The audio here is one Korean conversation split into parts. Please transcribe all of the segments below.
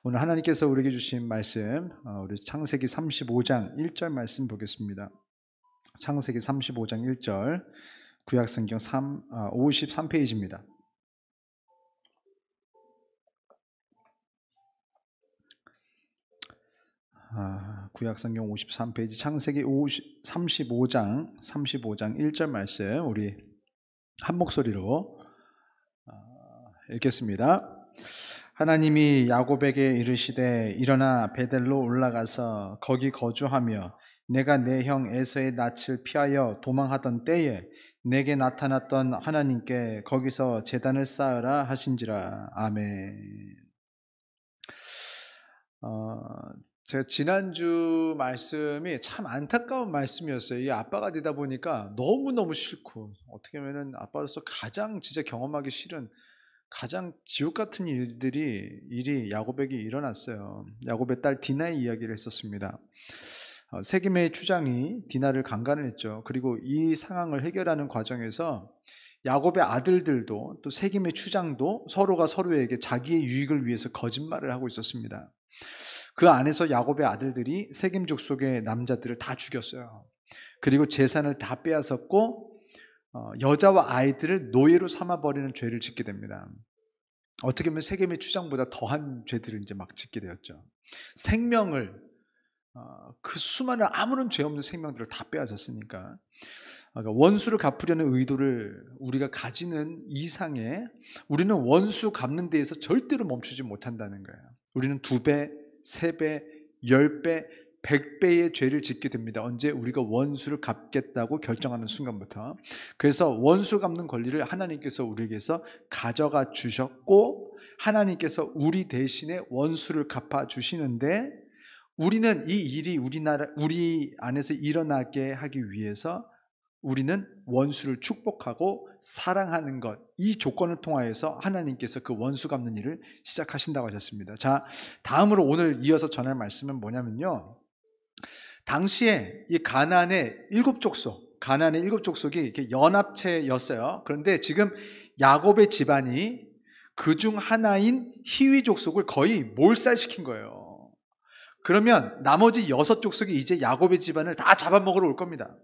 오늘 하나님께서 우리에게 주신 말씀, 우리 창세기 35장 1절 말씀 보겠습니다. 창세기 35장 1절, 구약성경 53페이지입니다. 구약성경 53페이지, 창세기 35장 1절 말씀, 우리 한 목소리로 읽겠습니다. 하나님이 야곱에게 이르시되 일어나 베델로 올라가서 거기 거주하며 내가 내 형 에서의 낯을 피하여 도망하던 때에 내게 나타났던 하나님께 거기서 제단을 쌓으라 하신지라. 아멘. 제가 지난주 말씀이 참 안타까운 말씀이었어요. 이 아빠가 되다 보니까 너무너무 싫고, 어떻게 보면 아빠로서 가장 진짜 경험하기 싫은 가장 지옥 같은 일이 야곱에게 일어났어요. 야곱의 딸 디나의 이야기를 했었습니다. 세겜의 추장이 디나를 강간을 했죠. 그리고 이 상황을 해결하는 과정에서 야곱의 아들들도 또 세겜의 추장도 서로가 서로에게 자기의 유익을 위해서 거짓말을 하고 있었습니다. 그 안에서 야곱의 아들들이 세겜 족속의 남자들을 다 죽였어요. 그리고 재산을 다 빼앗았고 여자와 아이들을 노예로 삼아버리는 죄를 짓게 됩니다. 어떻게 보면 세겜의 추장보다 더한 죄들을 이제 막 짓게 되었죠. 생명을, 그 수많은 아무런 죄 없는 생명들을 다 빼앗았으니까, 원수를 갚으려는 의도를 우리가 가지는 이상에 우리는 원수 갚는 데에서 절대로 멈추지 못한다는 거예요. 우리는 2배, 3배, 10배, 100배의 죄를 짓게 됩니다. 언제? 우리가 원수를 갚겠다고 결정하는 순간부터. 그래서 원수 갚는 권리를 하나님께서 우리에게서 가져가 주셨고, 하나님께서 우리 대신에 원수를 갚아 주시는데, 우리는 이 일이 우리 안에서 일어나게 하기 위해서 우리는 원수를 축복하고 사랑하는 것, 이 조건을 통하여서 하나님께서 그 원수 갚는 일을 시작하신다고 하셨습니다. 자, 다음으로 오늘 이어서 전할 말씀은 뭐냐면요, 당시에 이 가나안의 7족속이 이렇게 연합체였어요. 그런데 지금 야곱의 집안이 그중 하나인 히위 족속을 거의 몰살시킨 거예요. 그러면 나머지 6족속이 이제 야곱의 집안을 다 잡아먹으러 올 겁니다.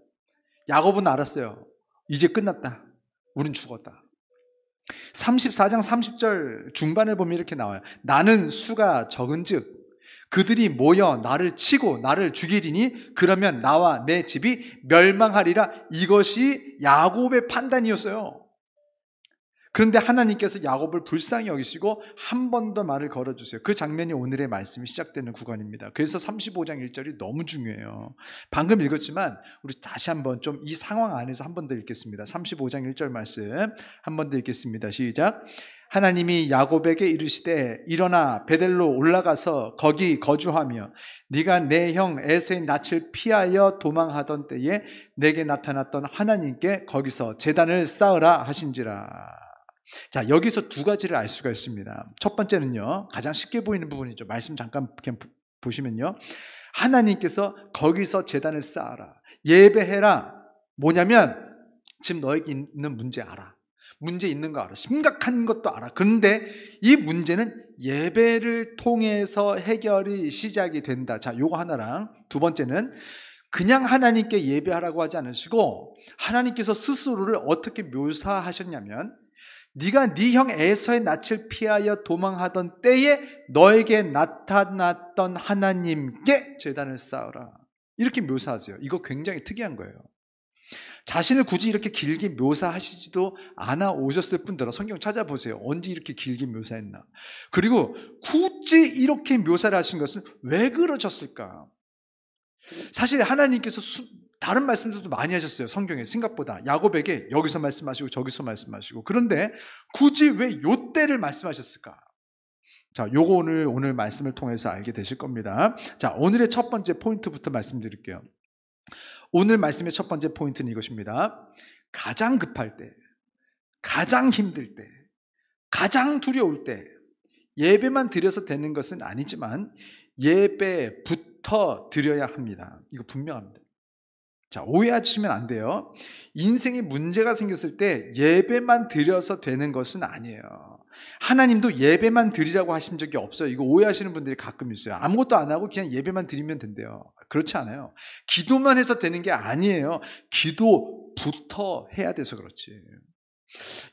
야곱은 알았어요. 이제 끝났다. 우린 죽었다. 34장 30절 중반을 보면 이렇게 나와요. 나는 수가 적은즉 그들이 모여 나를 치고 나를 죽이리니 그러면 나와 내 집이 멸망하리라. 이것이 야곱의 판단이었어요. 그런데 하나님께서 야곱을 불쌍히 여기시고 한 번 더 말을 걸어주세요. 그 장면이 오늘의 말씀이 시작되는 구간입니다. 그래서 35장 1절이 너무 중요해요. 방금 읽었지만 우리 다시 한번 좀 이 상황 안에서 한 번 더 읽겠습니다. 35장 1절 말씀 한 번 더 읽겠습니다. 시작. 하나님이 야곱에게 이르시되 일어나 베델로 올라가서 거기 거주하며 네가 내 형 에서의 낯을 피하여 도망하던 때에 내게 나타났던 하나님께 거기서 제단을 쌓으라 하신지라. 자, 여기서 2가지를 알 수가 있습니다. 첫 번째는요, 가장 쉽게 보이는 부분이죠. 말씀 잠깐 보시면요, 하나님께서 거기서 제단을 쌓아라, 예배해라. 뭐냐면 지금 너에게 있는 문제 알아. 문제 있는 거 알아. 심각한 것도 알아. 그런데 이 문제는 예배를 통해서 해결이 시작이 된다. 자, 요거 하나랑, 두 번째는 그냥 하나님께 예배하라고 하지 않으시고 하나님께서 스스로를 어떻게 묘사하셨냐면, 네가 네 형 에서의 낯을 피하여 도망하던 때에 너에게 나타났던 하나님께 제단을 쌓으라. 이렇게 묘사하세요. 이거 굉장히 특이한 거예요. 자신을 굳이 이렇게 길게 묘사하시지도 않아 오셨을 뿐더러 성경 찾아보세요. 언제 이렇게 길게 묘사했나. 그리고 굳이 이렇게 묘사를 하신 것은 왜 그러셨을까. 사실 하나님께서 다른 말씀들도 많이 하셨어요. 성경에 생각보다. 야곱에게 여기서 말씀하시고 저기서 말씀하시고. 그런데 굳이 왜 요때를 말씀하셨을까? 자, 요거 오늘 말씀을 통해서 알게 되실 겁니다. 자, 오늘의 첫 번째 포인트부터 말씀드릴게요. 오늘 말씀의 첫 번째 포인트는 이것입니다. 가장 급할 때, 가장 힘들 때, 가장 두려울 때 예배만 드려서 되는 것은 아니지만 예배부터 드려야 합니다. 이거 분명합니다. 자, 오해하시면 안 돼요. 인생에 문제가 생겼을 때 예배만 드려서 되는 것은 아니에요. 하나님도 예배만 드리라고 하신 적이 없어요. 이거 오해하시는 분들이 가끔 있어요. 아무것도 안 하고 그냥 예배만 드리면 된대요. 그렇지 않아요. 기도만 해서 되는 게 아니에요. 기도부터 해야 돼서 그렇지.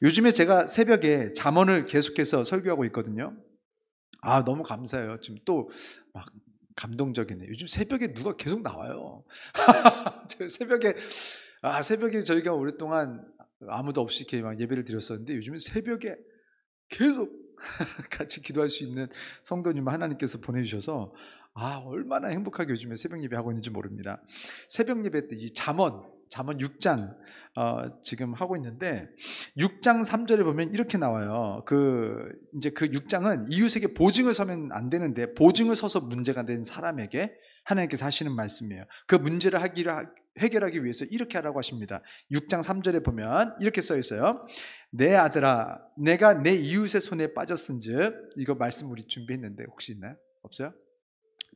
요즘에 제가 새벽에 잠언을 계속해서 설교하고 있거든요. 너무 감사해요. 지금 또 막 감동적이네. 요즘 새벽에 누가 계속 나와요. 새벽에 저희가 오랫동안 아무도 없이 이렇게 막 예배를 드렸었는데, 요즘은 새벽에 계속 같이 기도할 수 있는 성도님을 하나님께서 보내주셔서 얼마나 행복하게 요즘에 새벽 예배 하고 있는지 모릅니다. 새벽 예배 때 이 잠언 6장 지금 하고 있는데, 6장 3절에 보면 이렇게 나와요. 이제 그 6장은 이웃에게 보증을 서면 안 되는데, 보증을 서서 문제가 된 사람에게 하나님께서 하시는 말씀이에요. 그 문제를 해결하기 위해서 이렇게 하라고 하십니다. 6장 3절에 보면 이렇게 써 있어요. 내 아들아, 내가 내 이웃의 손에 빠졌은즉. 이거 말씀 우리 준비했는데 혹시 있나요? 없어요?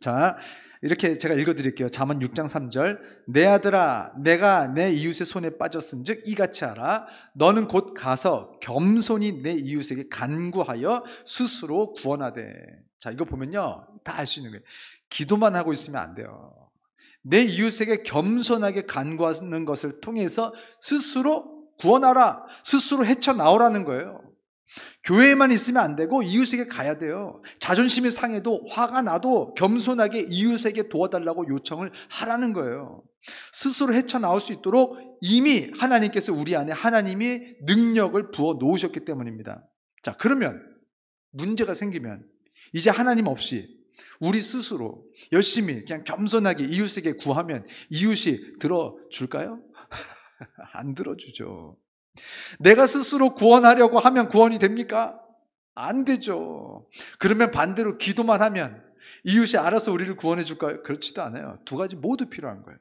자, 이렇게 제가 읽어드릴게요. 잠언 6장 3절. 내 아들아, 내가 내 이웃의 손에 빠졌은즉 이같이 하라. 너는 곧 가서 겸손히 내 이웃에게 간구하여 스스로 구원하되. 자, 이거 보면요, 다 알 수 있는 거예요. 기도만 하고 있으면 안 돼요. 내 이웃에게 겸손하게 간구하는 것을 통해서 스스로 구원하라, 스스로 헤쳐나오라는 거예요. 교회에만 있으면 안 되고 이웃에게 가야 돼요. 자존심이 상해도, 화가 나도 겸손하게 이웃에게 도와달라고 요청을 하라는 거예요. 스스로 헤쳐나올 수 있도록 이미 하나님께서 우리 안에 하나님이 능력을 부어 놓으셨기 때문입니다. 자, 그러면 문제가 생기면 이제 하나님 없이 우리 스스로 열심히 그냥 겸손하게 이웃에게 구하면 이웃이 들어줄까요? 안 들어주죠. 내가 스스로 구원하려고 하면 구원이 됩니까? 안 되죠. 그러면 반대로 기도만 하면 이웃이 알아서 우리를 구원해 줄까요? 그렇지도 않아요. 두 가지 모두 필요한 거예요.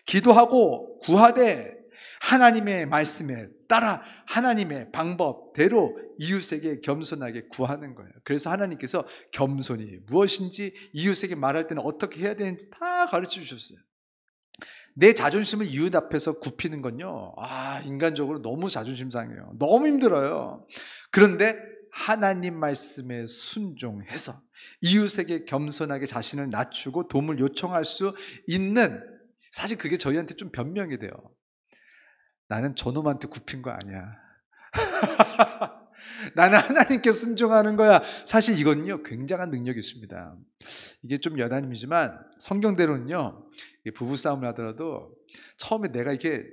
기도하고 구하되 하나님의 말씀에 따라 하나님의 방법대로 이웃에게 겸손하게 구하는 거예요. 그래서 하나님께서 겸손이 무엇인지, 이웃에게 말할 때는 어떻게 해야 되는지 다 가르쳐 주셨어요. 내 자존심을 이웃 앞에서 굽히는 건요, 인간적으로 너무 자존심 상해요. 너무 힘들어요. 그런데 하나님 말씀에 순종해서 이웃에게 겸손하게 자신을 낮추고 도움을 요청할 수 있는, 사실 그게 저희한테 좀 변명이 돼요. 나는 저놈한테 굽힌 거 아니야. 나는 하나님께 순종하는 거야. 사실 이건요, 굉장한 능력이 있습니다. 이게 좀 여담이지만 성경대로는요, 부부싸움을 하더라도 처음에 내가 이게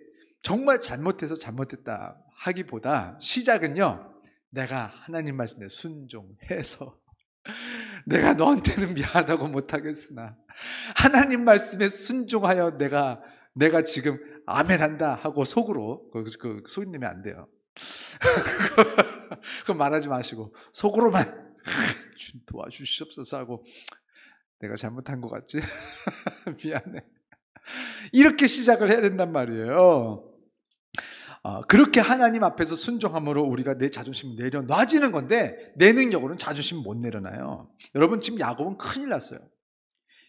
정말 잘못했다 하기보다 시작은요, 내가 하나님 말씀에 순종해서 내가 너한테는 미안하다고 못하겠으나 하나님 말씀에 순종하여 내가 지금 아멘한다 하고 속으로, 그 소리 내면 안 돼요. 그거 말하지 마시고 속으로만 도와주시옵소서 하고, 내가 잘못한 것 같지? 미안해. 이렇게 시작을 해야 된단 말이에요. 그렇게 하나님 앞에서 순종함으로 우리가 내 자존심을 내려놔지는 건데, 내 능력으로는 자존심 못 내려놔요. 여러분, 지금 야곱은 큰일 났어요.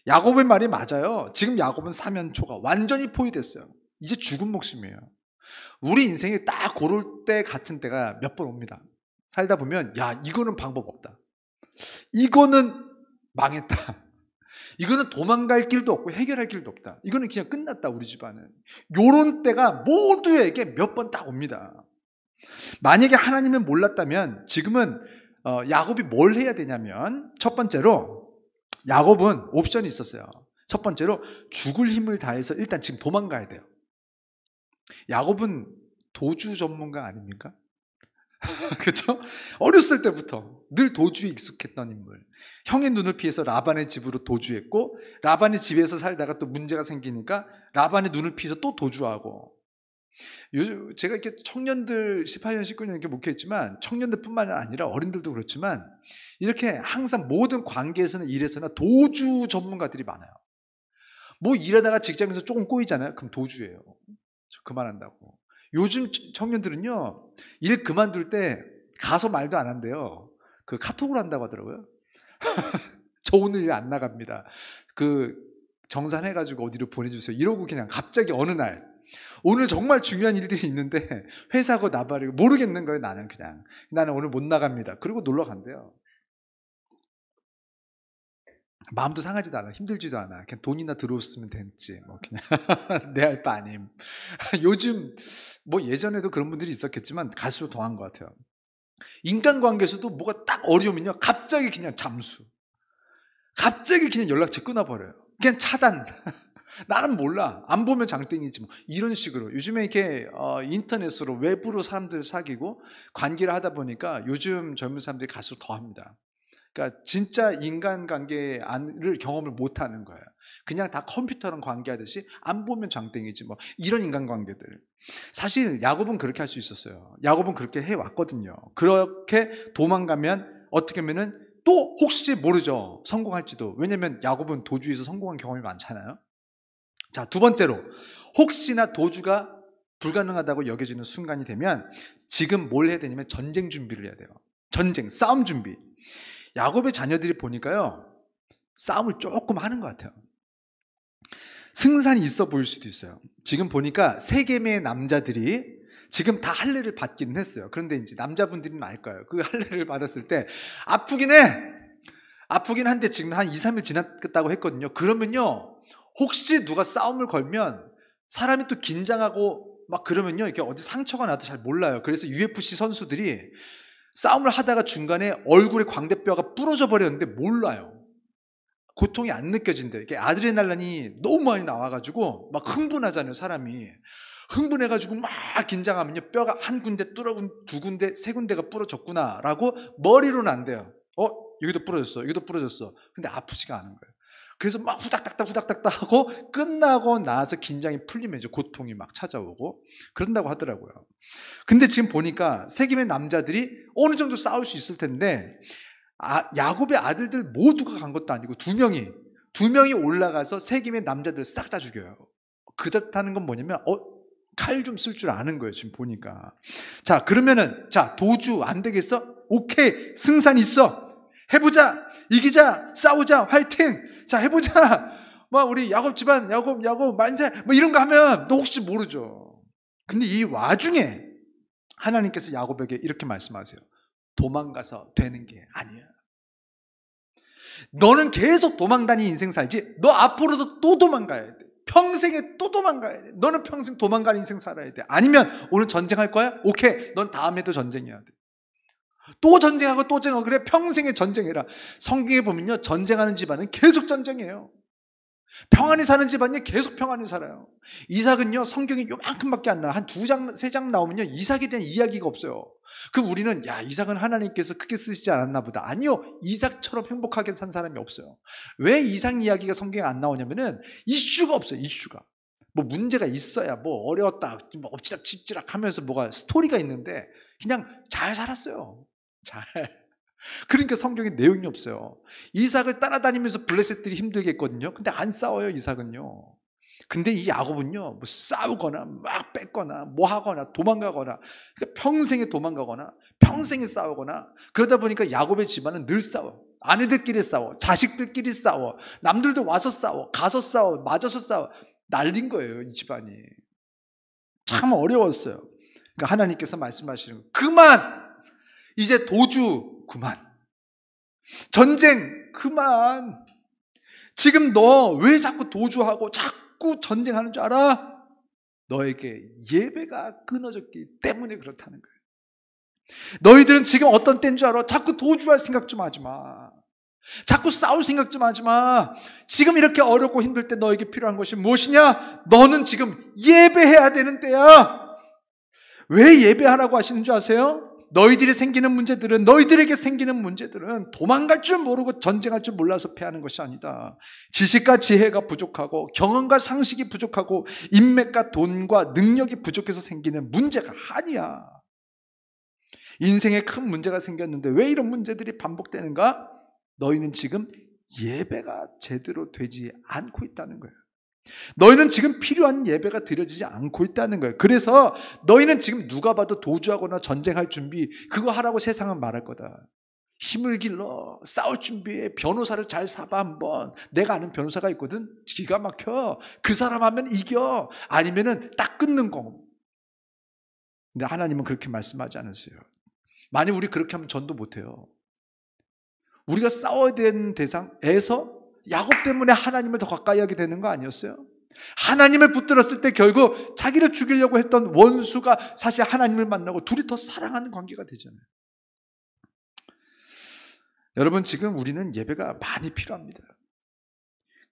야곱의 말이 맞아요. 지금 야곱은 사면초가 완전히 포위됐어요. 이제 죽은 목숨이에요. 우리 인생에 딱 고를 때 같은 때가 몇 번 옵니다. 살다 보면 이거는 방법 없다, 이거는 망했다, 이거는 도망갈 길도 없고 해결할 길도 없다, 이거는 그냥 끝났다, 우리 집안은. 요런 때가 모두에게 몇 번 딱 옵니다. 만약에 하나님을 몰랐다면 지금은 야곱이 뭘 해야 되냐면, 첫 번째로 야곱은 옵션이 있었어요. 첫 번째로 죽을 힘을 다해서 일단 지금 도망가야 돼요. 야곱은 도주 전문가 아닙니까? 그렇죠? 어렸을 때부터 늘 도주에 익숙했던 인물. 형의 눈을 피해서 라반의 집으로 도주했고, 라반의 집에서 살다가 또 문제가 생기니까 라반의 눈을 피해서 또 도주하고. 제가 이렇게 청년들 18년 19년 이렇게 목회했지만, 청년들뿐만 아니라 어른들도 그렇지만 이렇게 항상 모든 관계에서는, 일에서나 도주 전문가들이 많아요. 뭐 일하다가 직장에서 조금 꼬이잖아요. 그럼 도주예요. 그만한다고. 요즘 청년들은요, 일 그만둘 때 가서 말도 안 한대요. 그 카톡을 한다고 하더라고요. 저 오늘 일 안 나갑니다. 정산해가지고 어디로 보내주세요. 이러고 그냥 갑자기 어느 날 오늘 정말 중요한 일들이 있는데 회사고 나발이고 모르겠는 거예요. 나는 오늘 못 나갑니다. 그리고 놀러 간대요. 마음도 상하지도 않아. 힘들지도 않아. 그냥 돈이나 들어왔으면 됐지. 뭐 그냥 내 할 바 아님. 요즘 뭐 예전에도 그런 분들이 있었겠지만 갈수록 더한 것 같아요. 인간관계에서도 뭐가 딱 어려우면요, 갑자기 그냥 잠수. 갑자기 그냥 연락처 끊어버려요. 그냥 차단. 나는 몰라. 안 보면 장땡이지 뭐. 이런 식으로. 요즘에 이렇게 인터넷으로 외부로 사람들 사귀고 관계를 하다 보니까 요즘 젊은 사람들이 갈수록 더합니다. 그러니까 진짜 인간관계를 경험을 못하는 거예요. 그냥 다 컴퓨터랑 관계하듯이 안 보면 장땡이지 뭐. 이런 인간관계들. 사실 야곱은 그렇게 할 수 있었어요. 야곱은 그렇게 해왔거든요. 그렇게 도망가면 어떻게 하면은 또 혹시 모르죠. 성공할지도. 왜냐면 야곱은 도주에서 성공한 경험이 많잖아요. 자, 두 번째로, 혹시나 도주가 불가능하다고 여겨지는 순간이 되면 지금 뭘 해야 되냐면 전쟁 준비를 해야 돼요. 전쟁, 싸움 준비. 야곱의 자녀들이 보니까요, 싸움을 조금 하는 것 같아요. 승산이 있어 보일 수도 있어요. 지금 보니까 3개의 남자들이 지금 다 할례를 받기는 했어요. 그런데 이제 남자분들은 알 거예요. 그 할례를 받았을 때 아프긴 해. 아프긴 한데 지금 한 2, 3일 지났다고 했거든요. 그러면요, 혹시 누가 싸움을 걸면 사람이 또 긴장하고 막 그러면요, 이렇게 어디 상처가 나도 잘 몰라요. 그래서 UFC 선수들이 싸움을 하다가 중간에 얼굴에 광대뼈가 부러져 버렸는데 몰라요. 고통이 안 느껴진대요. 이게 아드레날린이 너무 많이 나와가지고 막 흥분하잖아요, 사람이. 흥분해가지고 막 긴장하면요, 뼈가 한 군데 뚫어군, 2군데, 3군데가 부러졌구나 라고 머리로는 안 돼요. 여기도 부러졌어, 여기도 부러졌어. 근데 아프지가 않은 거예요. 그래서 막 후닥닥닥 하고 끝나고 나서 긴장이 풀리면 이제 고통이 막 찾아오고 그런다고 하더라고요. 근데 지금 보니까 3개의 남자들이 어느 정도 싸울 수 있을 텐데, 야곱의 아들들 모두가 간 것도 아니고 2명이 올라가서 3개의 남자들 싹 다 죽여요. 그렇다는 건 뭐냐면 칼 좀 쓸 줄 아는 거예요, 지금 보니까. 자, 그러면은, 자, 도주 안 되겠어? 오케이, 승산 있어. 해보자. 이기자. 싸우자. 화이팅. 자, 해보자. 뭐, 우리 야곱 집안, 야곱, 만세. 뭐, 이런 거 하면, 너 혹시 모르죠. 근데 이 와중에 하나님께서 야곱에게 이렇게 말씀하세요. 도망가서 되는 게 아니야. 너는 계속 도망다니 인생 살지, 너 앞으로도 또 도망가야 돼. 평생에 또 도망가야 돼. 너는 평생 도망가는 인생 살아야 돼. 아니면 오늘 전쟁할 거야? 오케이, 넌 다음에도 전쟁해야 돼. 또 전쟁하고 또 전쟁하고. 그래, 평생에 전쟁해라. 성경에 보면요, 전쟁하는 집안은 계속 전쟁해요. 평안히 사는 집안이 계속 평안히 살아요. 이삭은요, 성경이 요만큼밖에 안 나와. 한 2장, 3장 나오면요, 이삭에 대한 이야기가 없어요. 그럼 우리는, 야, 이삭은 하나님께서 크게 쓰시지 않았나 보다. 아니요, 이삭처럼 행복하게 산 사람이 없어요. 왜 이삭 이야기가 성경에 안 나오냐면은 이슈가 없어요. 이슈가. 뭐 문제가 있어야 뭐 어려웠다, 뭐 엎치락치락 하면서 뭐가 스토리가 있는데 그냥 잘 살았어요. 잘. 그러니까 성경에 내용이 없어요. 이삭을 따라다니면서 블레셋들이 힘들겠거든요. 근데 안 싸워요, 이삭은요. 근데 이 야곱은요, 뭐 싸우거나 막 뺏거나 뭐 하거나 도망가거나, 그러니까 평생에 도망가거나 평생에 싸우거나, 그러다 보니까 야곱의 집안은 늘 싸워. 아내들끼리 싸워, 자식들끼리 싸워, 남들도 와서 싸워, 가서 싸워, 맞아서 싸워. 난린 거예요, 이 집안이. 참 어려웠어요. 그러니까 하나님께서 말씀하시는 거, 그만! 이제 도주 그만. 전쟁 그만. 지금 너 왜 자꾸 도주하고 자꾸 전쟁하는 줄 알아? 너에게 예배가 끊어졌기 때문에 그렇다는 거예요. 너희들은 지금 어떤 때인 줄 알아? 자꾸 도주할 생각 좀 하지 마. 자꾸 싸울 생각 좀 하지 마. 지금 이렇게 어렵고 힘들 때 너에게 필요한 것이 무엇이냐? 너는 지금 예배해야 되는 때야. 왜 예배하라고 하시는 줄 아세요? 너희들에게 생기는 문제들은 도망갈 줄 모르고 전쟁할 줄 몰라서 패하는 것이 아니다. 지식과 지혜가 부족하고 경험과 상식이 부족하고 인맥과 돈과 능력이 부족해서 생기는 문제가 아니야. 인생에 큰 문제가 생겼는데 왜 이런 문제들이 반복되는가? 너희는 지금 예배가 제대로 되지 않고 있다는 거예요. 너희는 지금 필요한 예배가 드려지지 않고 있다는 거예요. 그래서 너희는 지금 누가 봐도 도주하거나 전쟁할 준비, 그거 하라고 세상은 말할 거다. 힘을 길러, 싸울 준비해, 변호사를 잘 사봐 한번. 내가 아는 변호사가 있거든. 기가 막혀. 그 사람 하면 이겨. 아니면은 딱 끊는 거. 근데 하나님은 그렇게 말씀하지 않으세요. 만약 우리 그렇게 하면 전도 못해요. 우리가 싸워야 되는 대상에서 야곱 때문에 하나님을 더 가까이 하게 되는 거 아니었어요? 하나님을 붙들었을 때 결국 자기를 죽이려고 했던 원수가 사실 하나님을 만나고 둘이 더 사랑하는 관계가 되잖아요. 여러분, 지금 우리는 예배가 많이 필요합니다.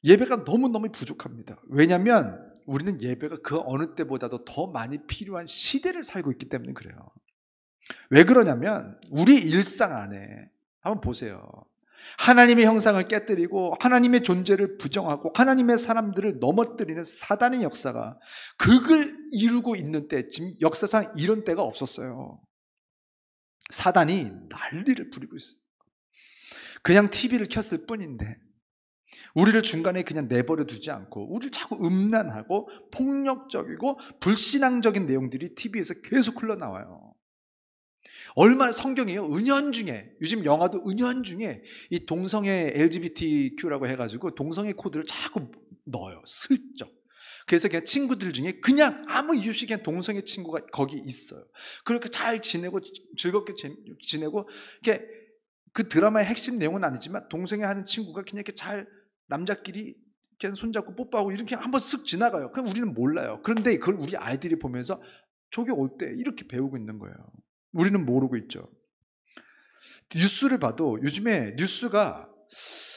예배가 너무너무 부족합니다. 왜냐하면 우리는 예배가 그 어느 때보다도 더 많이 필요한 시대를 살고 있기 때문에 그래요. 왜 그러냐면 우리 일상 안에 한번 보세요. 하나님의 형상을 깨뜨리고 하나님의 존재를 부정하고 하나님의 사람들을 넘어뜨리는 사단의 역사가 극을 이루고 있는 때, 지금 역사상 이런 때가 없었어요. 사단이 난리를 부리고 있어요. 그냥 TV를 켰을 뿐인데 우리를 중간에 그냥 내버려 두지 않고 우리를 자꾸 음란하고 폭력적이고 불신앙적인 내용들이 TV에서 계속 흘러나와요. 얼마나 성경이에요. 은연중에, 요즘 영화도 은연중에 이 동성애 LGBTQ라고 해가지고 동성애 코드를 자꾸 넣어요. 슬쩍. 그래서 그냥 친구들 중에 그냥 아무 이유 없이 그냥 동성애 친구가 거기 있어요. 그렇게 잘 지내고 즐겁게 지내고 이렇게 그 드라마의 핵심 내용은 아니지만 동성애 하는 친구가 그냥 이렇게 잘 남자끼리 그냥 손잡고 뽀뽀하고 이렇게 한번 쓱 지나가요. 그럼 우리는 몰라요. 그런데 그걸 우리 아이들이 보면서 저게 어때? 이렇게 배우고 있는 거예요. 우리는 모르고 있죠. 뉴스를 봐도 요즘에 뉴스가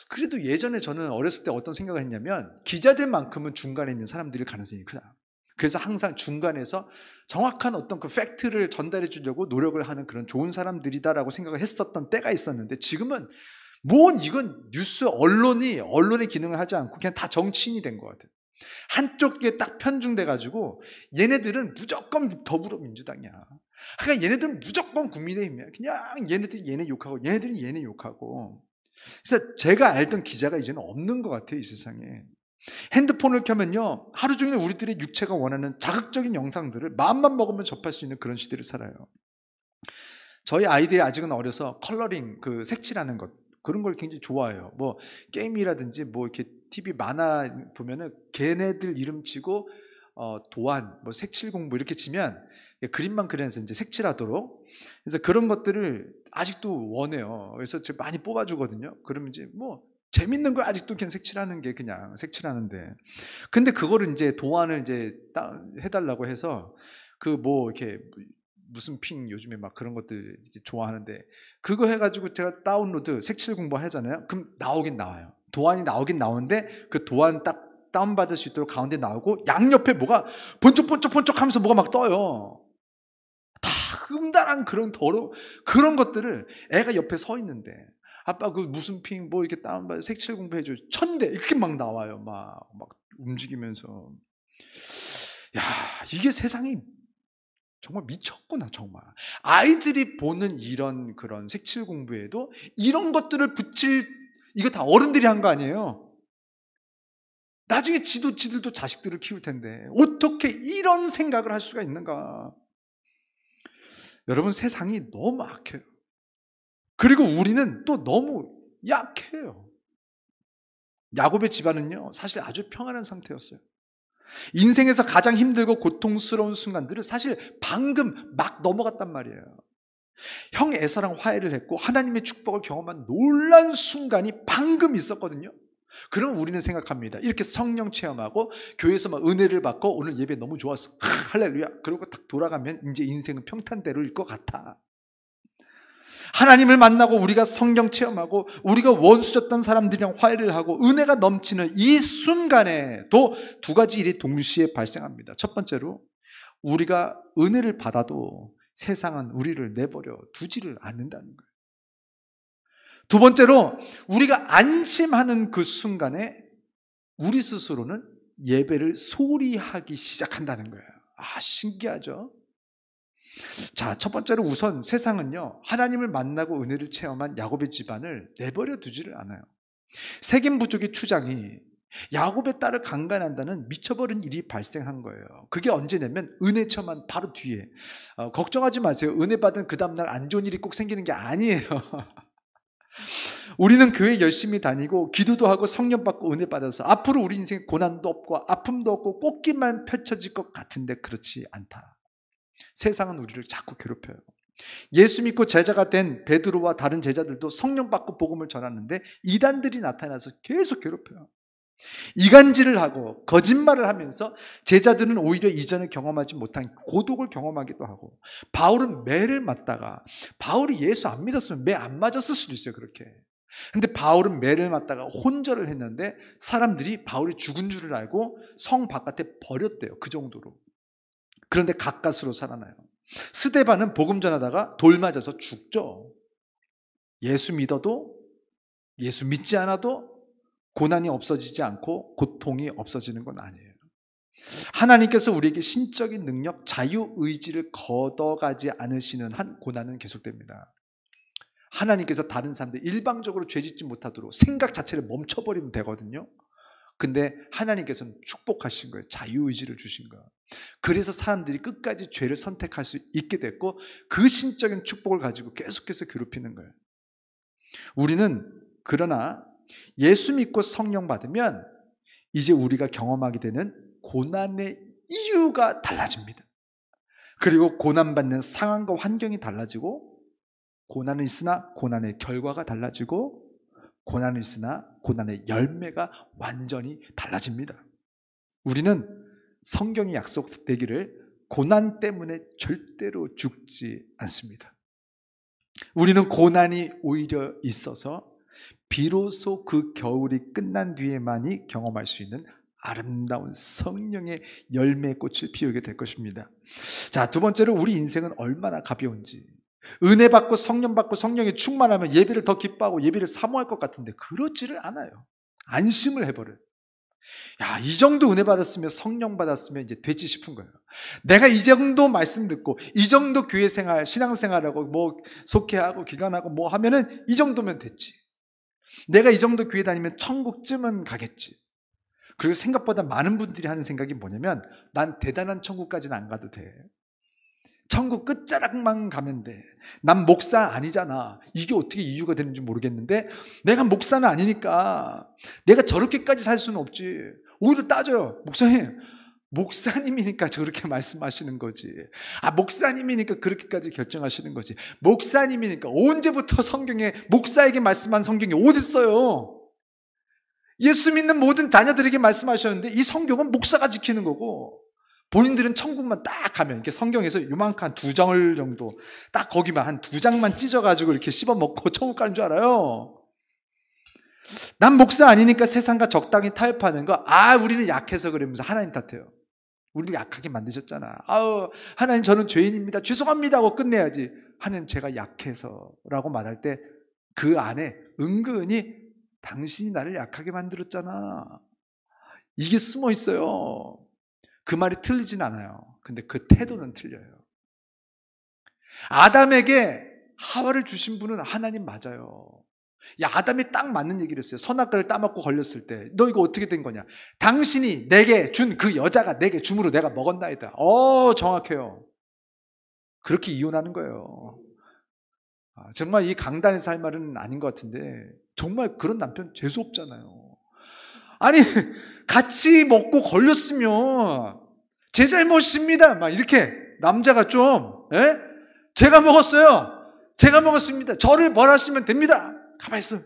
그래도 예전에 저는 어렸을 때 어떤 생각을 했냐면 기자들만큼은 중간에 있는 사람들일 가능성이 크다. 그래서 항상 중간에서 정확한 어떤 그 팩트를 전달해 주려고 노력을 하는 그런 좋은 사람들이다라고 생각을 했었던 때가 있었는데 지금은 이건 뉴스 언론의 기능을 하지 않고 그냥 다 정치인이 된 것 같아요. 한쪽에 딱 편중돼 가지고 얘네들은 무조건 더불어민주당이야. 그러니까 얘네들은 무조건 국민의힘이야. 그냥 얘네들이 얘네 욕하고 얘네들이 얘네 욕하고. 그래서 제가 알던 기자가 이제는 없는 것 같아요, 이 세상에. 핸드폰을 켜면요 하루 종일 우리들의 육체가 원하는 자극적인 영상들을 마음만 먹으면 접할 수 있는 그런 시대를 살아요. 저희 아이들이 아직은 어려서 컬러링, 그 색칠하는 것 그런 걸 굉장히 좋아해요. 뭐 게임이라든지 뭐 이렇게 TV 만화 보면은 걔네들 이름 치고 도안, 뭐 색칠 공부 이렇게 치면 그림만 그려서 이제 색칠하도록. 그래서 그런 것들을 아직도 원해요. 그래서 제가 많이 뽑아주거든요. 그러면 이제 뭐 재밌는 거 아직도 그냥 색칠하는 게 그냥 색칠하는데. 근데 그거를 이제 도안을 이제 해달라고 해서 그 뭐 이렇게 무슨 핑 요즘에 막 그런 것들 이제 좋아하는데 그거 해가지고 제가 다운로드 색칠 공부 하잖아요. 그럼 나오긴 나와요. 도안이 나오긴 나오는데 그 도안 딱 다운받을 수 있도록 가운데 나오고 양옆에 뭐가 번쩍번쩍 하면서 뭐가 막 떠요. 다 흠달한 그런 그런 것들을 애가 옆에 서 있는데 아빠 그 무슨 핑 뭐 이렇게 다운받아 색칠 공부해줘 1000대 이렇게 막 나와요. 막 움직이면서. 야, 이게 세상이 정말 미쳤구나, 정말. 아이들이 보는 이런 그런 색칠 공부에도 이런 것들을 이거 다 어른들이 한 거 아니에요? 나중에 지들도 자식들을 키울 텐데 어떻게 이런 생각을 할 수가 있는가? 여러분, 세상이 너무 악해요. 그리고 우리는 또 너무 약해요. 야곱의 집안은요 사실 아주 평안한 상태였어요. 인생에서 가장 힘들고 고통스러운 순간들을 사실 방금 막 넘어갔단 말이에요. 형 에서랑 화해를 했고 하나님의 축복을 경험한 놀라운 순간이 방금 있었거든요. 그럼 우리는 생각합니다. 이렇게 성령 체험하고 교회에서 막 은혜를 받고 오늘 예배 너무 좋았어. 할렐루야. 그러고 딱 돌아가면 이제 인생은 평탄대로일 것 같아. 하나님을 만나고 우리가 성경 체험하고 우리가 원수였던 사람들이랑 화해를 하고 은혜가 넘치는 이 순간에도 두 가지 일이 동시에 발생합니다. 첫 번째로 우리가 은혜를 받아도 세상은 우리를 내버려 두지를 않는다는 거예요. 두 번째로 우리가 안심하는 그 순간에 우리 스스로는 예배를 소홀히 하기 시작한다는 거예요. 아, 신기하죠? 자, 첫 번째로 우선 세상은요 하나님을 만나고 은혜를 체험한 야곱의 집안을 내버려 두지를 않아요. 세겜 부족의 추장이 야곱의 딸을 강간한다는 미쳐버린 일이 발생한 거예요. 그게 언제냐면 은혜 체험한 바로 뒤에. 걱정하지 마세요. 은혜 받은 그 다음날 안 좋은 일이 꼭 생기는 게 아니에요. 우리는 교회 열심히 다니고 기도도 하고 성령 받고 은혜 받아서 앞으로 우리 인생에 고난도 없고 아픔도 없고 꽃길만 펼쳐질 것 같은데 그렇지 않다. 세상은 우리를 자꾸 괴롭혀요. 예수 믿고 제자가 된 베드로와 다른 제자들도 성령 받고 복음을 전하는데 이단들이 나타나서 계속 괴롭혀요. 이간질을 하고 거짓말을 하면서 제자들은 오히려 이전에 경험하지 못한 고독을 경험하기도 하고, 바울은 매를 맞다가, 바울이 예수 안 믿었으면 매 안 맞았을 수도 있어요. 그렇게. 근데 바울은 매를 맞다가 혼절을 했는데 사람들이 바울이 죽은 줄을 알고 성 바깥에 버렸대요. 그 정도로. 그런데 가까스로 살아나요. 스데반은 복음 전하다가 돌 맞아서 죽죠. 예수 믿어도, 예수 믿지 않아도 고난이 없어지지 않고 고통이 없어지는 건 아니에요. 하나님께서 우리에게 신적인 능력, 자유의지를 걷어가지 않으시는 한 고난은 계속됩니다. 하나님께서 다른 사람들 일방적으로 죄짓지 못하도록 생각 자체를 멈춰버리면 되거든요. 근데 하나님께서는 축복하신 거예요. 자유의지를 주신 거예요. 그래서 사람들이 끝까지 죄를 선택할 수 있게 됐고, 그 신적인 축복을 가지고 계속해서 괴롭히는 거예요. 우리는 그러나 예수 믿고 성령 받으면 이제 우리가 경험하게 되는 고난의 이유가 달라집니다. 그리고 고난받는 상황과 환경이 달라지고, 고난은 있으나 고난의 결과가 달라지고, 고난은 있으나 고난의 열매가 완전히 달라집니다. 우리는 성경이 약속되기를 고난 때문에 절대로 죽지 않습니다. 우리는 고난이 오히려 있어서 비로소 그 겨울이 끝난 뒤에만이 경험할 수 있는 아름다운 성령의 열매의 꽃을 피우게 될 것입니다. 자, 두 번째로 우리 인생은 얼마나 가벼운지. 은혜 받고 성령 받고 성령이 충만하면 예배를 더 기뻐하고 예배를 사모할 것 같은데 그렇지를 않아요. 안심을 해버려요. 야, 이 정도 은혜 받았으면, 성령 받았으면 이제 됐지 싶은 거예요. 내가 이 정도 말씀 듣고 이 정도 교회 생활, 신앙 생활하고 뭐 속회하고 기간하고 뭐 하면은 이 정도면 됐지. 내가 이 정도 교회 다니면 천국쯤은 가겠지. 그리고 생각보다 많은 분들이 하는 생각이 뭐냐면, 난 대단한 천국까지는 안 가도 돼. 천국 끝자락만 가면 돼. 난 목사 아니잖아. 이게 어떻게 이유가 되는지 모르겠는데, 내가 목사는 아니니까 내가 저렇게까지 살 수는 없지. 오히려 따져요. 목사님이니까 저렇게 말씀하시는 거지. 목사님이니까 그렇게까지 결정하시는 거지. 목사님이니까. 언제부터 성경에 목사에게 말씀한 성경이 어디 있어요? 예수 믿는 모든 자녀들에게 말씀하셨는데 이 성경은 목사가 지키는 거고, 본인들은 천국만 딱 가면 이렇게 성경에서 요만한 2장 정도 딱 거기만 한 2장만 찢어가지고 이렇게 씹어 먹고 천국 가는 줄 알아요. 난 목사 아니니까 세상과 적당히 타협하는 거. 우리는 약해서 그러면서 하나님 탓해요. 우리를 약하게 만드셨잖아. 하나님 저는 죄인입니다. 죄송합니다 하고 끝내야지. 하나님 제가 약해서 라고 말할 때 그 안에 은근히 당신이 나를 약하게 만들었잖아. 이게 숨어 있어요. 그 말이 틀리진 않아요. 근데 그 태도는 틀려요. 아담에게 하와를 주신 분은 하나님 맞아요. 아담이 딱 맞는 얘기를 했어요. 선악과를 따먹고 걸렸을 때 너 이거 어떻게 된 거냐. 당신이 내게 준 그 여자가 내게 줌으로 내가 먹었나이다. 정확해요. 그렇게 이혼하는 거예요. 정말 이 강단에서 할 말은 아닌 것 같은데, 정말 그런 남편 재수 없잖아요. 아니, 같이 먹고 걸렸으면 제 잘못입니다 막 이렇게 남자가 좀, 제가 먹었어요, 제가 먹었습니다, 저를 벌하시면 됩니다. 가만히 있어.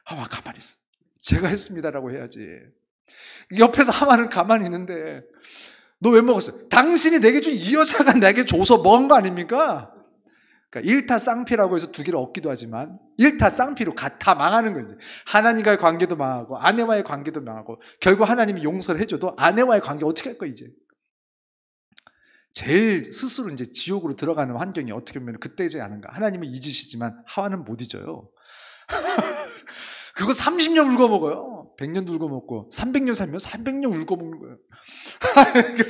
가만히 있어. 제가 했습니다라고 해야지. 옆에서 하마는 가만히 있는데 너 왜 먹었어요? 당신이 내게 준 이 여자가 내게 줘서 먹은 거 아닙니까? 그러니까 일타쌍피라고 해서 2개를 얻기도 하지만 일타쌍피로 다 망하는 거예요. 하나님과의 관계도 망하고 아내와의 관계도 망하고, 결국 하나님이 용서를 해줘도 아내와의 관계 어떻게 할 거야 이제. 제일 스스로 이제 지옥으로 들어가는 환경이 어떻게 보면 그때지 않은가. 하나님은 잊으시지만 하와는 못 잊어요. 그거 30년 울고 먹어요. 100년도 울고 먹고 300년 살면 300년 울고 먹는 거예요.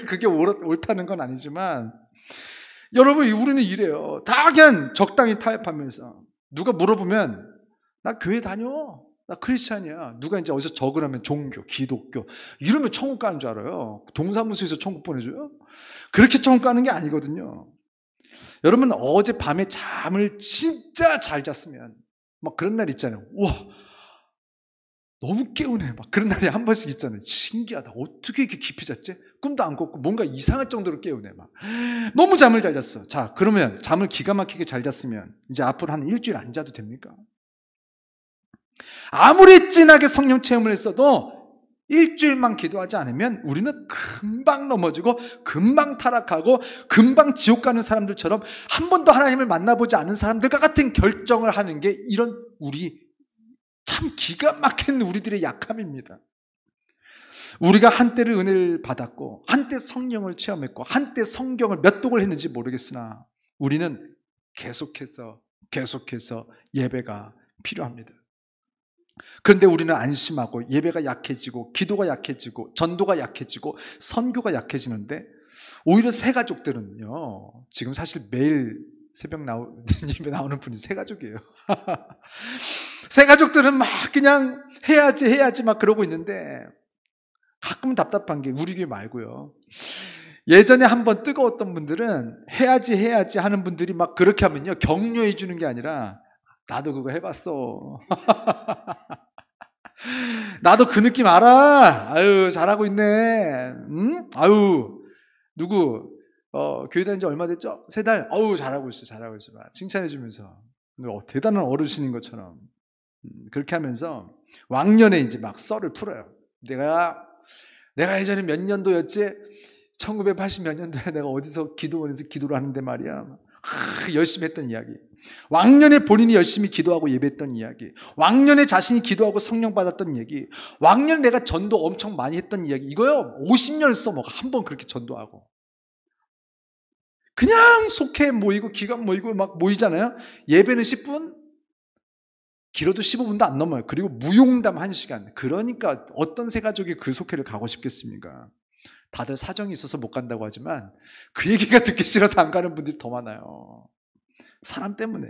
그게 옳다는 건 아니지만, 여러분 우리는 이래요. 다 그냥 적당히 타협하면서. 누가 물어보면 나 교회 다녀, 나 크리스찬이야. 누가 이제 어디서 적으라면 종교, 기독교 이러면 천국 가는 줄 알아요. 동사무소에서 천국 보내줘요? 그렇게 천국 가는 게 아니거든요. 여러분 어젯밤에 잠을 진짜 잘 잤으면, 막 그런 날 있잖아요. 우와, 너무 깨우네. 막 그런 날이 한 번씩 있잖아요. 신기하다. 어떻게 이렇게 깊이 잤지? 꿈도 안 꿨고 뭔가 이상할 정도로 깨우네. 막 너무 잠을 잘 잤어. 자, 그러면 잠을 기가 막히게 잘 잤으면 이제 앞으로 한 일주일 안 자도 됩니까? 아무리 진하게 성령 체험을 했어도 일주일만 기도하지 않으면 우리는 금방 넘어지고 금방 타락하고 금방 지옥 가는 사람들처럼 한 번도 하나님을 만나보지 않은 사람들과 같은 결정을 하는 게 이런 우리 참 기가 막힌 우리들의 약함입니다. 우리가 한때를 은혜를 받았고 한때 성령을 체험했고 한때 성경을 몇 독을 했는지 모르겠으나 우리는 계속해서 예배가 필요합니다. 그런데 우리는 안심하고 예배가 약해지고 기도가 약해지고 전도가 약해지고 선교가 약해지는데 오히려 새 가족들은요, 지금 사실 매일 새벽 예배 나오는 분이 새 가족이에요. 새 가족들은 막 그냥 해야지 막 그러고 있는데 가끔은 답답한 게 우리 교회 말고요. 예전에 한번 뜨거웠던 분들은 해야지 하는 분들이 막 그렇게 하면요, 격려해 주는 게 아니라 나도 그거 해봤어. 나도 그 느낌 알아. 아유, 잘하고 있네. 응? 아유, 누구 교회 다닌 지 얼마 됐죠? 3달. 아유, 잘하고 있어. 막 칭찬해 주면서 대단한 어르신인 것처럼 그렇게 하면서 왕년에 이제 막 썰을 풀어요. 내가 예전에 몇 년도였지? 1980 몇 년도에 내가 어디서 기도원에서 기도를 하는데 말이야. 열심히 했던 이야기. 왕년에 본인이 열심히 기도하고 예배했던 이야기. 왕년에 자신이 기도하고 성령 받았던 얘기. 왕년에 내가 전도 엄청 많이 했던 이야기. 이거요, 50년을 써먹어. 한 번 그렇게 전도하고. 그냥 속해 모이고 기간 모이고 막 모이잖아요. 예배는 10분? 길어도 15분도 안 넘어요. 그리고 무용담 1시간. 그러니까 어떤 새 가족이 그 속회를 가고 싶겠습니까? 다들 사정이 있어서 못 간다고 하지만 그 얘기가 듣기 싫어서 안 가는 분들이 더 많아요. 사람 때문에.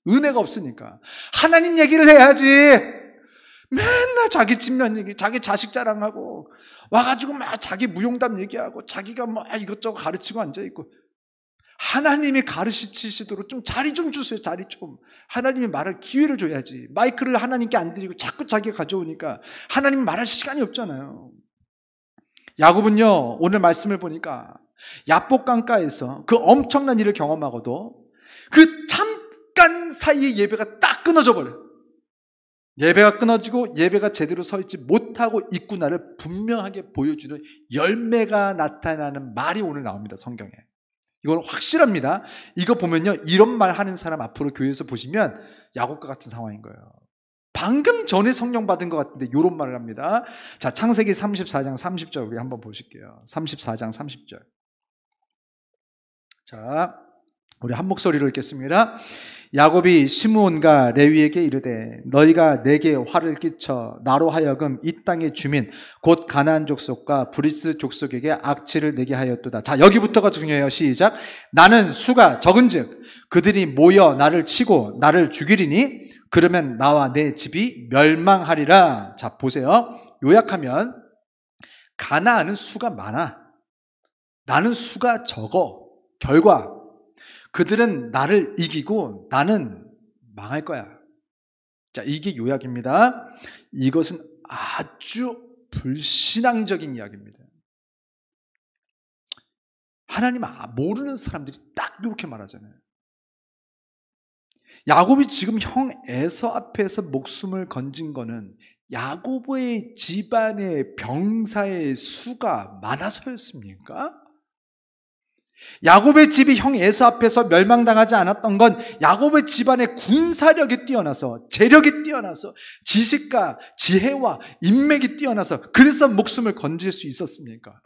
은혜가 없으니까. 하나님 얘기를 해야지. 맨날 자기 집면 얘기, 자기 자식 자랑하고 와가지고 막 자기 무용담 얘기하고 자기가 뭐 이것저것 가르치고 앉아있고. 하나님이 가르치시도록 좀 자리 좀 주세요. 자리 좀. 하나님이 말할 기회를 줘야지. 마이크를 하나님께 안 드리고 자꾸 자기가 가져오니까 하나님이 말할 시간이 없잖아요. 야곱은요, 오늘 말씀을 보니까 야복 강가에서 그 엄청난 일을 경험하고도 그 잠깐 사이에 예배가 딱 끊어져 버려요. 예배가 끊어지고 예배가 제대로 서 있지 못하고 있구나를 분명하게 보여주는 열매가 나타나는 말이 오늘 나옵니다. 성경에. 이건 확실합니다. 이거 보면요, 이런 말 하는 사람 앞으로 교회에서 보시면 야곱과 같은 상황인 거예요. 방금 전에 성령 받은 것 같은데 이런 말을 합니다. 자, 창세기 34장 30절 우리 한번 보실게요. 34장 30절. 자, 우리 한 목소리로 읽겠습니다. 야곱이 시므온과 레위에게 이르되 너희가 내게 화를 끼쳐 나로 하여금 이 땅의 주민 곧 가나안 족속과 브리스 족속에게 악취를 내게 하였도다. 자, 여기부터가 중요해요. 시작. 나는 수가 적은즉 그들이 모여 나를 치고 나를 죽이리니 그러면 나와 내 집이 멸망하리라. 자, 보세요. 요약하면 가나안은 수가 많아. 나는 수가 적어. 결과 그들은 나를 이기고 나는 망할 거야. 자, 이게 요약입니다. 이것은 아주 불신앙적인 이야기입니다. 하나님 모르는 사람들이 딱 이렇게 말하잖아요. 야곱이 지금 형 에서 앞에서 목숨을 건진 거는 야곱의 집안의 병사의 수가 많아서였습니까? 야곱의 집이 형 에서 앞에서 멸망당하지 않았던 건 야곱의 집안의 군사력이 뛰어나서, 재력이 뛰어나서, 지식과 지혜와 인맥이 뛰어나서 그래서 목숨을 건질 수 있었습니까?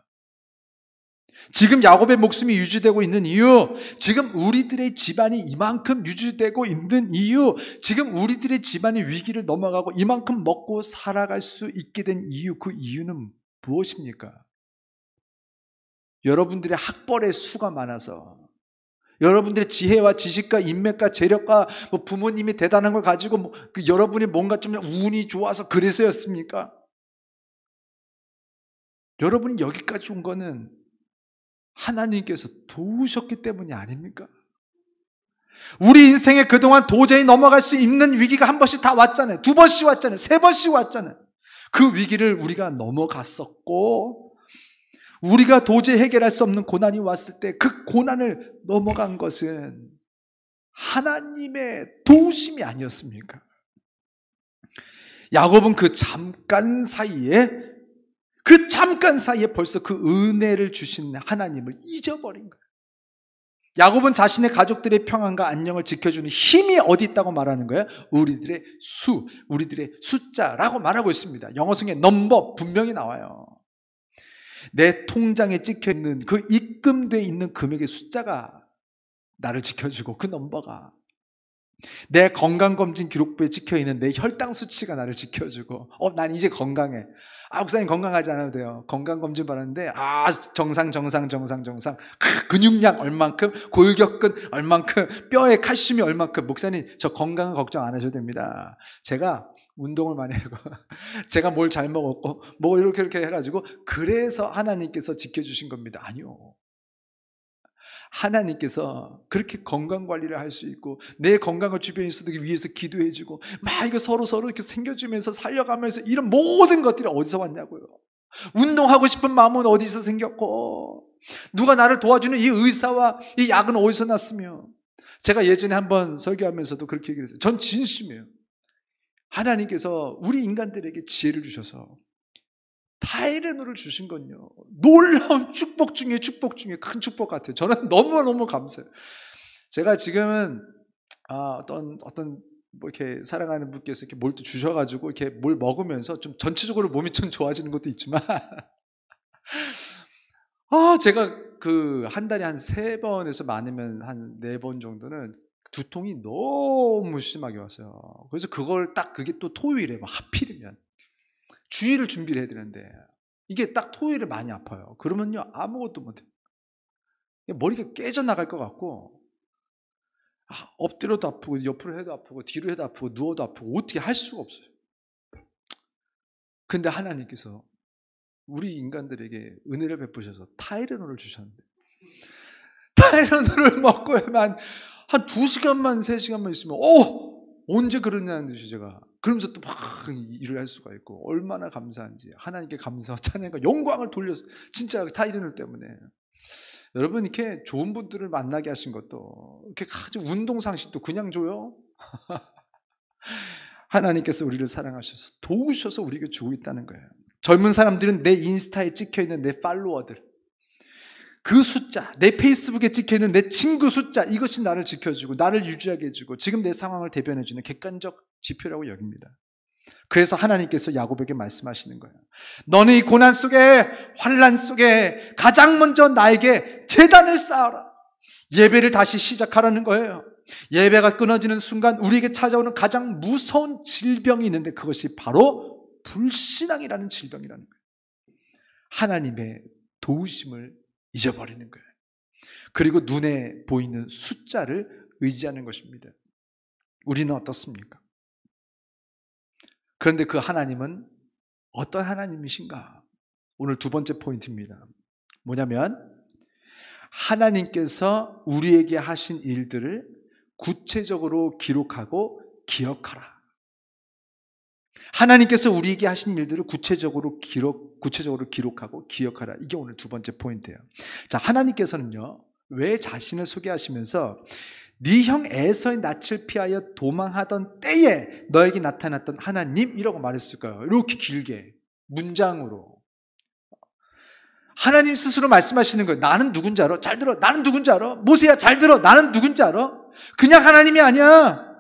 지금 야곱의 목숨이 유지되고 있는 이유, 지금 우리들의 집안이 이만큼 유지되고 있는 이유, 지금 우리들의 집안이 위기를 넘어가고 이만큼 먹고 살아갈 수 있게 된 이유, 그 이유는 무엇입니까? 여러분들의 학벌의 수가 많아서, 여러분들의 지혜와 지식과 인맥과 재력과 부모님이 대단한 걸 가지고 여러분이 뭔가 좀 운이 좋아서 그래서였습니까? 여러분이 여기까지 온 거는 하나님께서 도우셨기 때문이 아닙니까? 우리 인생에 그동안 도저히 넘어갈 수 있는 위기가 한 번씩 다 왔잖아요. 2번씩 왔잖아요. 3번씩 왔잖아요. 그 위기를 우리가 넘어갔었고, 우리가 도저히 해결할 수 없는 고난이 왔을 때 그 고난을 넘어간 것은 하나님의 도우심이 아니었습니까? 야곱은 그 잠깐 사이에 벌써 그 은혜를 주신 하나님을 잊어버린 거예요. 야곱은 자신의 가족들의 평안과 안녕을 지켜주는 힘이 어디 있다고 말하는 거예요? 우리들의 숫자라고 말하고 있습니다. 영어성의 넘버 분명히 나와요. 내 통장에 찍혀있는 그 입금되어 있는 금액의 숫자가 나를 지켜주고, 그 넘버가 내 건강검진 기록부에 찍혀있는 내 혈당 수치가 나를 지켜주고, 난 이제 건강해. 목사님 건강하지 않아도 돼요. 건강검진 받았는데 정상. 근육량 얼만큼, 골격근 얼만큼, 뼈에 칼슘이 얼만큼. 목사님 저 건강은 걱정 안 하셔도 됩니다. 제가 운동을 많이 하고 제가 뭘 잘 먹었고 뭐 이렇게 해가지고 그래서 하나님께서 지켜주신 겁니다. 아니요. 하나님께서 그렇게 건강관리를 할 수 있고, 내 건강을 주변에 있어도 위해서 기도해주고, 막 이거 서로 이렇게 챙겨주면서 살려가면서, 이런 모든 것들이 어디서 왔냐고요. 운동하고 싶은 마음은 어디서 생겼고, 누가 나를 도와주는 이 의사와 이 약은 어디서 났으며. 제가 예전에 한번 설교하면서도 그렇게 얘기를 했어요. 전 진심이에요. 하나님께서 우리 인간들에게 지혜를 주셔서 타이레놀을 주신 건요, 놀라운 축복 중에 큰 축복 같아요. 저는 너무너무 감사해요. 제가 지금은 어떤 뭐 이렇게 사랑하는 분께서 이렇게 뭘 또 주셔가지고 이렇게 뭘 먹으면서 좀 전체적으로 몸이 좀 좋아지는 것도 있지만 제가 그 한 달에 한 3번에서 많으면 한 4번 정도는 두통이 너무 심하게 왔어요. 그래서 그게 또 토요일에 막 하필이면 주일을 준비를 해야 되는데, 이게 딱 토요일에 많이 아파요. 그러면요 아무것도 못해요. 머리가 깨져나갈 것 같고, 엎드려도 아프고, 옆으로 해도 아프고, 뒤로 해도 아프고, 누워도 아프고, 어떻게 할 수가 없어요. 근데 하나님께서 우리 인간들에게 은혜를 베푸셔서 타이레놀을 주셨는데, 타이레놀을 먹고야만 한 2시간만 3시간만 있으면 언제 그러냐는 듯이 제가 그러면서 또 막 일을 할 수가 있고, 얼마나 감사한지 하나님께 감사와 찬양과 영광을 돌려서, 진짜 타이레놀 때문에. 여러분 이렇게 좋은 분들을 만나게 하신 것도, 이렇게 아주 운동상식도 그냥 줘요? 하나님께서 우리를 사랑하셔서 도우셔서 우리에게 주고 있다는 거예요. 젊은 사람들은 내 인스타에 찍혀있는 내 팔로워들, 그 숫자, 내 페이스북에 찍혀있는 내 친구 숫자, 이것이 나를 지켜주고 나를 유지하게 해주고 지금 내 상황을 대변해주는 객관적 지표라고 여깁니다. 그래서 하나님께서 야곱에게 말씀하시는 거예요. 너는 이 고난 속에, 환난 속에 가장 먼저 나에게 제단을 쌓아라. 예배를 다시 시작하라는 거예요. 예배가 끊어지는 순간 우리에게 찾아오는 가장 무서운 질병이 있는데, 그것이 바로 불신앙이라는 질병이라는 거예요. 하나님의 도우심을 잊어버리는 거예요. 그리고 눈에 보이는 숫자를 의지하는 것입니다. 우리는 어떻습니까? 그런데 그 하나님은 어떤 하나님이신가? 오늘 2번째 포인트입니다. 뭐냐면, 하나님께서 우리에게 하신 일들을 구체적으로 기록하고 기억하라. 하나님께서 우리에게 하신 일들을 구체적으로 기록하고 기억하라. 이게 오늘 2번째 포인트예요. 자, 하나님께서는요, 왜 자신을 소개하시면서 네 형 에서의 낯을 피하여 도망하던 때에 너에게 나타났던 하나님이라고 말했을까요? 이렇게 길게 문장으로 하나님 스스로 말씀하시는 거예요. 나는 누군지 알아? 잘 들어. 나는 누군지 알아? 모세야 잘 들어. 나는 누군지 알아? 그냥 하나님이 아니야.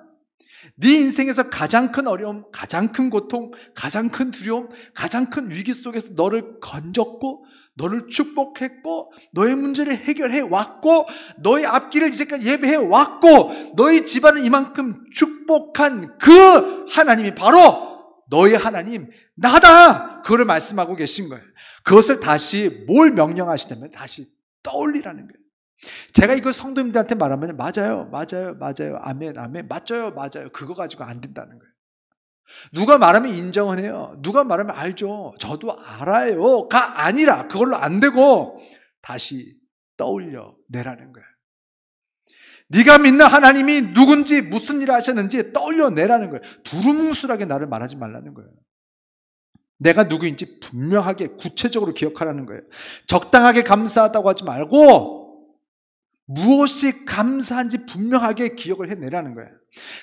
네 인생에서 가장 큰 어려움, 가장 큰 고통, 가장 큰 두려움, 가장 큰 위기 속에서 너를 건졌고, 너를 축복했고, 너의 문제를 해결해 왔고, 너의 앞길을 이제까지 예배해 왔고, 너의 집안을 이만큼 축복한 그 하나님이 바로 너의 하나님 나다. 그거를 말씀하고 계신 거예요. 그것을 다시 뭘 명령하시냐면 다시 떠올리라는 거예요. 제가 이걸 성도님들한테 말하면 맞아요, 아멘, 맞아요, 그거 가지고 안 된다는 거예요. 누가 말하면 인정은 해요. 누가 말하면 알죠, 저도 알아요가 아니라 그걸로 안 되고 다시 떠올려 내라는 거예요. 네가 믿는 하나님이 누군지 무슨 일을 하셨는지 떠올려내라는 거예요. 두루뭉술하게 나를 말하지 말라는 거예요. 내가 누구인지 분명하게 구체적으로 기억하라는 거예요. 적당하게 감사하다고 하지 말고 무엇이 감사한지 분명하게 기억을 해내라는 거예요.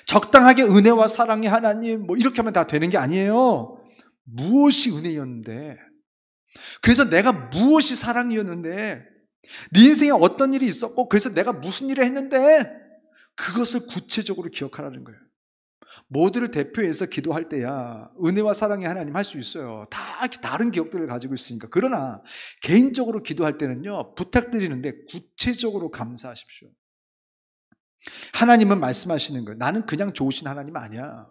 적당하게 은혜와 사랑의 하나님 뭐 이렇게 하면 다 되는 게 아니에요. 무엇이 은혜였는데, 그래서 내가 무엇이 사랑이었는데, 네 인생에 어떤 일이 있었고 그래서 내가 무슨 일을 했는데 그것을 구체적으로 기억하라는 거예요. 모두를 대표해서 기도할 때야 은혜와 사랑의 하나님 할 수 있어요. 다 다른 기억들을 가지고 있으니까. 그러나 개인적으로 기도할 때는요, 부탁드리는데 구체적으로 감사하십시오. 하나님은 말씀하시는 거예요. 나는 그냥 좋으신 하나님 아니야.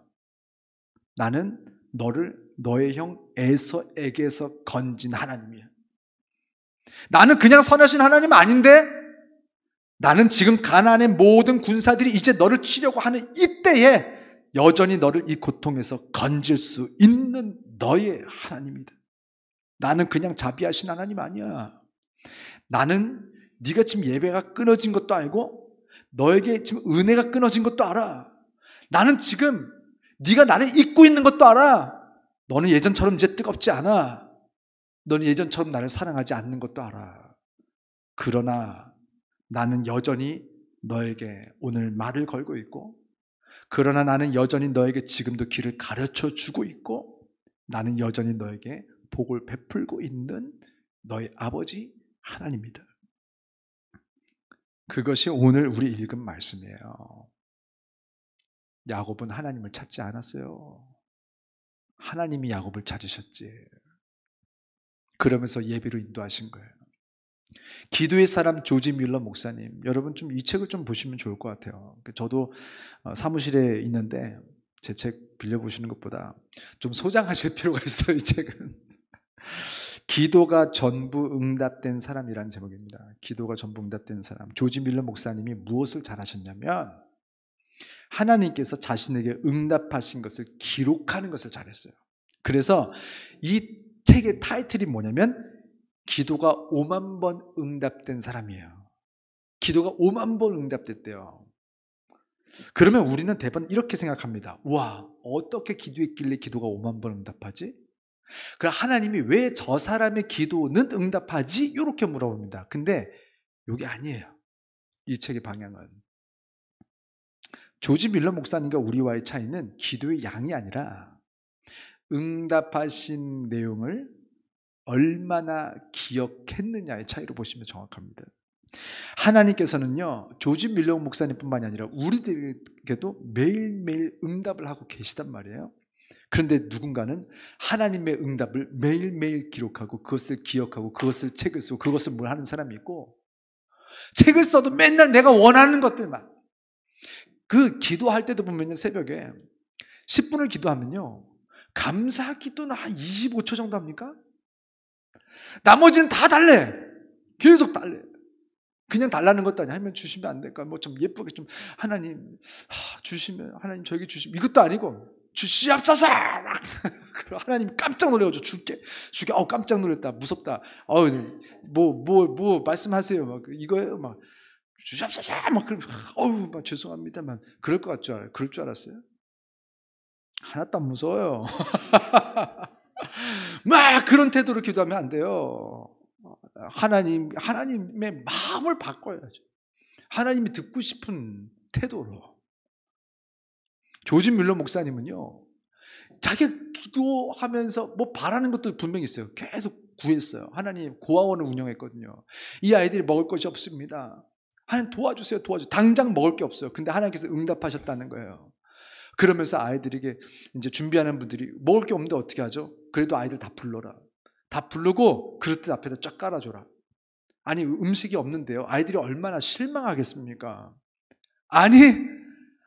나는 너를 너의 형 에서에게서 건진 하나님이야. 나는 그냥 선하신 하나님 아닌데, 나는 지금 가나안의 모든 군사들이 이제 너를 치려고 하는 이때에 여전히 너를 이 고통에서 건질 수 있는 너의 하나님이다. 나는 그냥 자비하신 하나님 아니야. 나는 네가 지금 예배가 끊어진 것도 알고 너에게 지금 은혜가 끊어진 것도 알아. 나는 지금 네가 나를 잊고 있는 것도 알아. 너는 예전처럼 이제 뜨겁지 않아. 너는 예전처럼 나를 사랑하지 않는 것도 알아. 그러나 나는 여전히 너에게 오늘 말을 걸고 있고, 그러나 나는 여전히 너에게 지금도 길을 가르쳐 주고 있고, 나는 여전히 너에게 복을 베풀고 있는 너의 아버지 하나님이다. 그것이 오늘 우리 읽은 말씀이에요. 야곱은 하나님을 찾지 않았어요. 하나님이 야곱을 찾으셨지. 그러면서 예배로 인도하신 거예요. 기도의 사람 조지 밀러 목사님, 여러분 좀 이 책을 좀 보시면 좋을 것 같아요. 저도 사무실에 있는데 제 책 빌려보시는 것보다 좀 소장하실 필요가 있어요. 이 책은 기도가 전부 응답된 사람이라는 제목입니다. 기도가 전부 응답된 사람. 조지 밀러 목사님이 무엇을 잘하셨냐면 하나님께서 자신에게 응답하신 것을 기록하는 것을 잘했어요. 그래서 이 책의 타이틀이 뭐냐면 기도가 5만 번 응답된 사람이에요. 기도가 5만 번 응답됐대요. 그러면 우리는 대부분 이렇게 생각합니다. 와, 어떻게 기도했길래 기도가 5만 번 응답하지? 그럼 하나님이 왜 저 사람의 기도는 응답하지? 이렇게 물어봅니다. 근데 이게 아니에요. 이 책의 방향은. 조지 밀러 목사님과 우리와의 차이는 기도의 양이 아니라 응답하신 내용을 얼마나 기억했느냐의 차이로 보시면 정확합니다. 하나님께서는요, 조지 밀러 목사님뿐만이 아니라 우리들에게도 매일매일 응답을 하고 계시단 말이에요. 그런데 누군가는 하나님의 응답을 매일매일 기록하고 그것을 기억하고 그것을 책을 쓰고 그것을 뭘 하는 사람이 있고, 책을 써도 맨날 내가 원하는 것들만. 그 기도할 때도 보면요, 새벽에 10분을 기도하면요, 감사 기도는 한 25초 정도 합니까? 나머지는 다 달래. 계속 달래. 그냥 달라는 것도 아니야. 하면 주시면 안 될까? 뭐 좀 예쁘게 좀 하나님 주시면, 하나님 저에게 주시면, 이것도 아니고 주시옵소서. 하나님 깜짝 놀래가지고 줄게. 깜짝 놀랐다. 무섭다. 뭐 말씀하세요. 막 이거예요. 막 주시옵소서. 막 막 죄송합니다. 막 그럴 것 같지 않아요? 그럴 줄 알았어요? 하나도 안 무서워요. 막 그런 태도로 기도하면 안 돼요. 하나님의 마음을 바꿔야죠. 하나님이 듣고 싶은 태도로. 조지 밀러 목사님은요, 자기가 기도하면서 뭐 바라는 것도 분명히 있어요. 계속 구했어요. 하나님, 고아원을 운영했거든요. 이 아이들이 먹을 것이 없습니다. 하나님 도와주세요. 당장 먹을 게 없어요. 근데 하나님께서 응답하셨다는 거예요. 그러면서 아이들에게 이제 준비하는 분들이 먹을 게 없는데 어떻게 하죠? 그래도 아이들 다 불러라. 다 부르고 그릇들 앞에다 쫙 깔아줘라. 아니, 음식이 없는데요, 아이들이 얼마나 실망하겠습니까? 아니,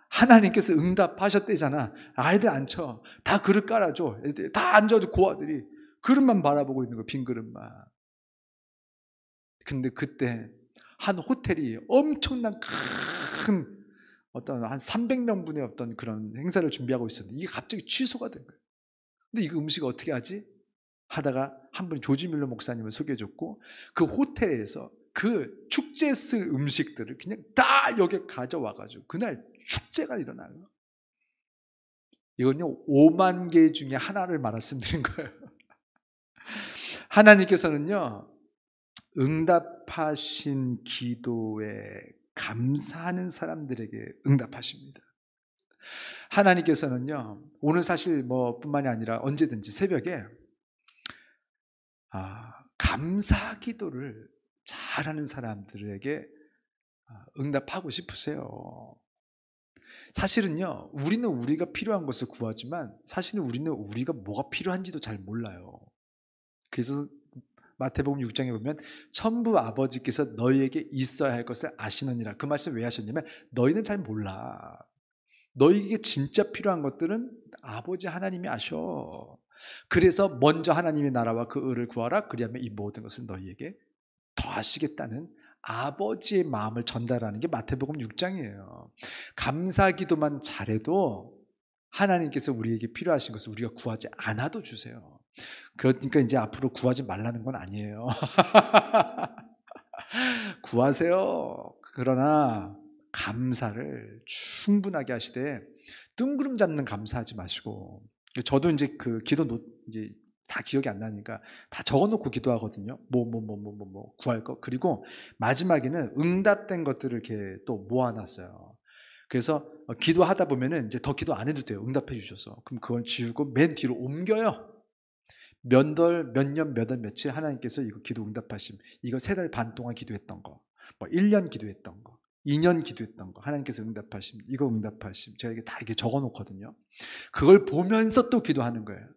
하나님께서 응답하셨대잖아. 아이들 앉혀. 다 그릇 깔아줘. 애들 다 앉아줘. 고아들이 그릇만 바라보고 있는 거, 빈 그릇만. 근데 그때 한 호텔이 엄청난 큰 어떤 한 300명분의 어떤 그런 행사를 준비하고 있었는데 이게 갑자기 취소가 된 거예요. 근데 이거 음식 어떻게 하지? 하다가 한 분이 조지 밀러 목사님을 소개해줬고, 그 호텔에서 그 축제에 쓸 음식들을 그냥 다 여기 가져와가지고 그날 축제가 일어나요. 이건요 5만 개 중에 하나를 말씀드린 거예요. 하나님께서는요 응답하신 기도에 감사하는 사람들에게 응답하십니다. 하나님께서는요 오늘 사실 뿐만이 아니라 언제든지 새벽에 감사 기도를 잘하는 사람들에게 응답하고 싶으세요. 사실은요 우리는 우리가 필요한 것을 구하지만 사실은 우리는 우리가 뭐가 필요한지도 잘 몰라요. 그래서 마태복음 6장에 보면 천부 아버지께서 너희에게 있어야 할 것을 아시느니라. 그 말씀 왜 하셨냐면 너희는 잘 몰라. 너희에게 진짜 필요한 것들은 아버지 하나님이 아셔. 그래서 먼저 하나님의 나라와 그 의를 구하라. 그리하면 이 모든 것을 너희에게 더하시겠다는 아버지의 마음을 전달하는 게 마태복음 6장이에요. 감사기도만 잘해도 하나님께서 우리에게 필요하신 것을 우리가 구하지 않아도 주세요. 그러니까 이제 앞으로 구하지 말라는 건 아니에요. 구하세요. 그러나 감사를 충분하게 하시되 뜬구름 잡는 감사하지 마시고, 저도 이제 그 기도 이제 다 기억이 안 나니까 다 적어놓고 기도하거든요. 뭐 구할 거. 그리고 마지막에는 응답된 것들을 이렇게 또 모아놨어요. 그래서 기도하다 보면은 이제 더 기도 안 해도 돼요. 응답해 주셔서. 그럼 그걸 지우고 맨 뒤로 옮겨요. 몇 년, 몇 월, 며칠 하나님께서 이거 기도 응답하심. 이거 3달 반 동안 기도했던 거. 1년 기도했던 거. 2년 기도했던 거. 하나님께서 응답하심. 이거 응답하심. 제가 이게 다 이렇게 적어 놓거든요. 그걸 보면서 또 기도하는 거예요.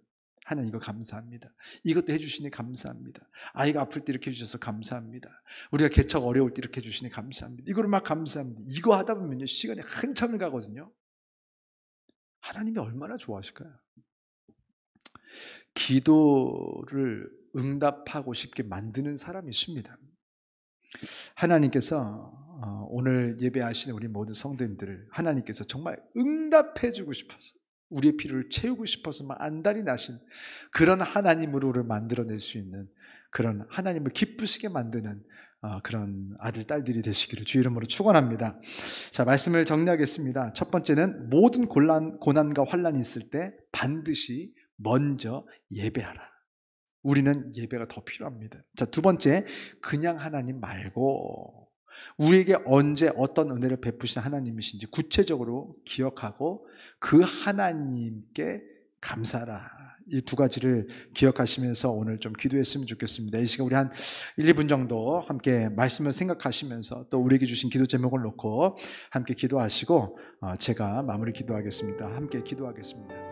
하나님 이거 감사합니다. 이것도 해주시니 감사합니다. 아이가 아플 때 이렇게 해주셔서 감사합니다. 우리가 개척 어려울 때 이렇게 해주시니 감사합니다. 이거를 막 감사합니다. 이거 하다 보면요 시간이 한참을 가거든요. 하나님이 얼마나 좋아하실까요? 기도를 응답하고 싶게 만드는 사람이 있습니다. 하나님께서 오늘 예배하시는 우리 모든 성도님들을 하나님께서 정말 응답해주고 싶어서 우리의 필요를 채우고 싶어서 막 안달이 나신 그런 하나님으로 우리를 만들어낼 수 있는 그런 하나님을 기쁘시게 만드는 그런 아들, 딸들이 되시기를 주 이름으로 축원합니다. 자, 말씀을 정리하겠습니다. 첫 번째는 모든 고난과 환난이 있을 때 반드시 먼저 예배하라. 우리는 예배가 더 필요합니다. 자, 두 번째, 그냥 하나님 말고 우리에게 언제 어떤 은혜를 베푸신 하나님이신지 구체적으로 기억하고 그 하나님께 감사하라. 이 두 가지를 기억하시면서 오늘 좀 기도했으면 좋겠습니다. 이 시간 우리 한 1, 2분 정도 함께 말씀을 생각하시면서 또 우리에게 주신 기도 제목을 놓고 함께 기도하시고 제가 마무리 기도하겠습니다. 함께 기도하겠습니다.